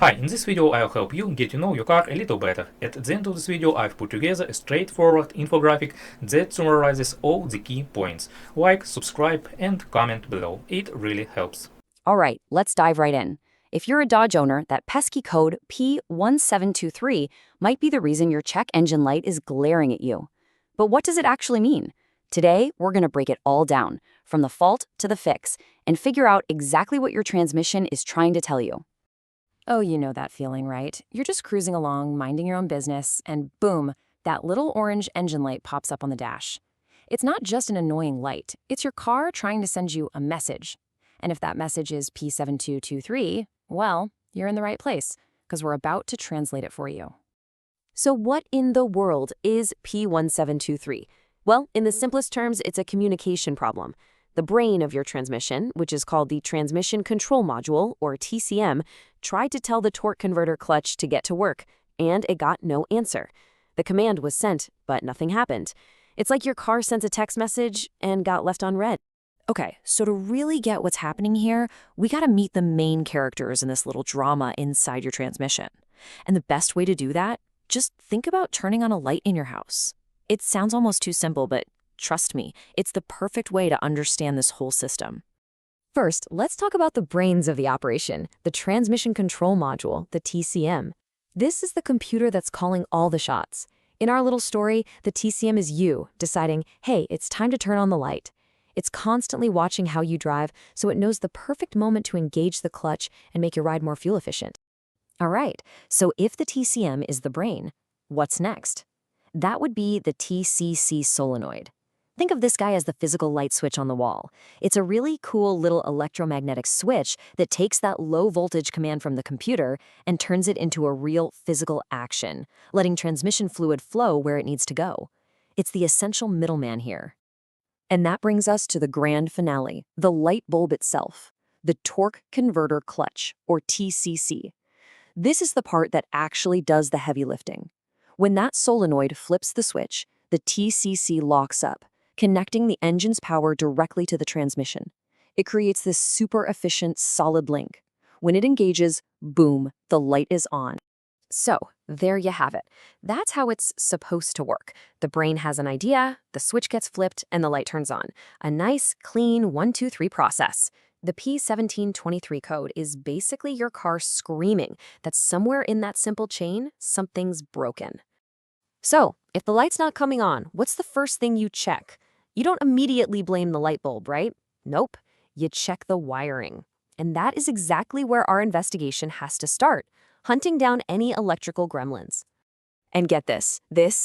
Hi, in this video I'll help you get to know your car a little better. At the end of this video I've put together a straightforward infographic that summarizes all the key points. Like, subscribe and comment below. It really helps. All right, let's dive right in. If you're a Dodge owner, that pesky code P1723 might be the reason your check engine light is glaring at you. But what does it actually mean? Today, we're going to break it all down, from the fault to the fix, and figure out exactly what your transmission is trying to tell you. Oh, you know that feeling, right? You're just cruising along, minding your own business, and boom, that little orange engine light pops up on the dash. It's not just an annoying light, it's your car trying to send you a message. And if that message is P1723, well, you're in the right place, because we're about to translate it for you. So what in the world is P1723? Well, in the simplest terms, it's a communication problem. The brain of your transmission, which is called the Transmission Control Module, or TCM, tried to tell the torque converter clutch to get to work, and it got no answer. The command was sent, but nothing happened. It's like your car sends a text message and got left unread. Okay, so to really get what's happening here, we gotta meet the main characters in this little drama inside your transmission. And the best way to do that, just think about turning on a light in your house. It sounds almost too simple, but trust me, it's the perfect way to understand this whole system. First, let's talk about the brains of the operation, the Transmission Control Module, the TCM. This is the computer that's calling all the shots. In our little story, the TCM is you, deciding, hey, it's time to turn on the light. It's constantly watching how you drive, so it knows the perfect moment to engage the clutch and make your ride more fuel efficient. All right, so if the TCM is the brain, what's next? That would be the TCC solenoid. Think of this guy as the physical light switch on the wall. It's a really cool little electromagnetic switch that takes that low voltage command from the computer and turns it into a real physical action, letting transmission fluid flow where it needs to go. It's the essential middleman here. And that brings us to the grand finale, the light bulb itself, the torque converter clutch, or TCC. This is the part that actually does the heavy lifting. When that solenoid flips the switch, the TCC locks up, connecting the engine's power directly to the transmission. It creates this super efficient, solid link. When it engages, boom, the light is on. So, there you have it. That's how it's supposed to work. The brain has an idea, the switch gets flipped, and the light turns on. A nice, clean 1-2-3 process. The P1723 code is basically your car screaming that somewhere in that simple chain, something's broken. So, if the light's not coming on, what's the first thing you check? You don't immediately blame the light bulb, right? Nope. You check the wiring. And that is exactly where our investigation has to start, hunting down any electrical gremlins. And get this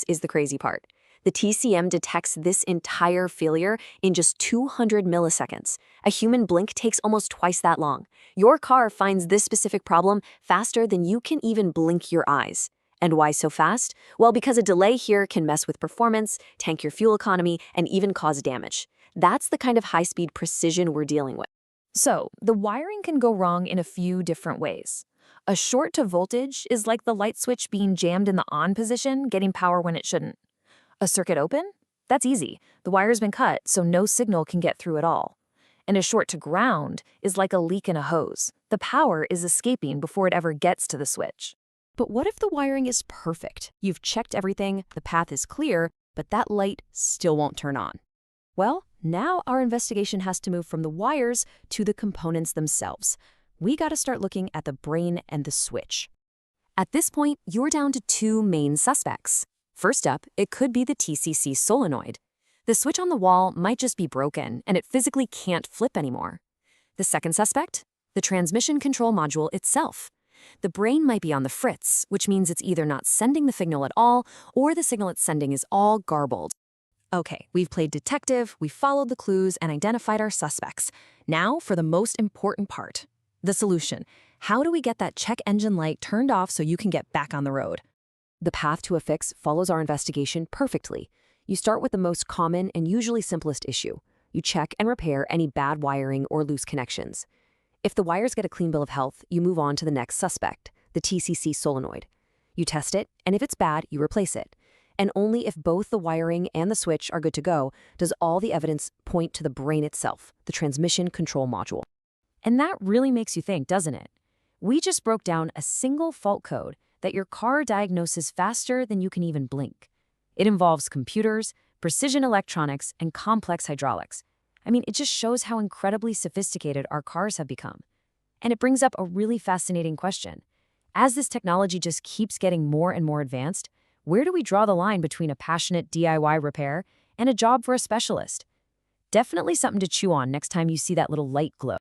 is the crazy part. The TCM detects this entire failure in just 200 milliseconds. A human blink takes almost twice that long. Your car finds this specific problem faster than you can even blink your eyes. And why so fast? Well, because a delay here can mess with performance, tank your fuel economy, and even cause damage. That's the kind of high-speed precision we're dealing with. So, the wiring can go wrong in a few different ways. A short to voltage is like the light switch being jammed in the on position, getting power when it shouldn't. A circuit open? That's easy. The wire's been cut, so no signal can get through at all. And a short to ground is like a leak in a hose. The power is escaping before it ever gets to the switch. But what if the wiring is perfect? You've checked everything, the path is clear, but that light still won't turn on. Well, now our investigation has to move from the wires to the components themselves. We got to start looking at the brain and the switch. At this point, you're down to two main suspects. First up, it could be the TCC solenoid. The switch on the wall might just be broken, and it physically can't flip anymore. The second suspect? The transmission control module itself. The brain might be on the fritz, which means it's either not sending the signal at all, or the signal it's sending is all garbled. Okay, we've played detective, we've followed the clues, and identified our suspects. Now for the most important part, the solution. How do we get that check engine light turned off so you can get back on the road? The path to a fix follows our investigation perfectly. You start with the most common and usually simplest issue. You check and repair any bad wiring or loose connections. If the wires get a clean bill of health, you move on to the next suspect, the TCC solenoid. You test it, and if it's bad, you replace it. And only if both the wiring and the switch are good to go does all the evidence point to the brain itself, the transmission control module. And that really makes you think, doesn't it? We just broke down a single fault code that your car diagnoses faster than you can even blink. It involves computers, precision electronics, and complex hydraulics. I mean, it just shows how incredibly sophisticated our cars have become. And it brings up a really fascinating question. As this technology just keeps getting more and more advanced, where do we draw the line between a passionate DIY repair and a job for a specialist? Definitely something to chew on next time you see that little light glow.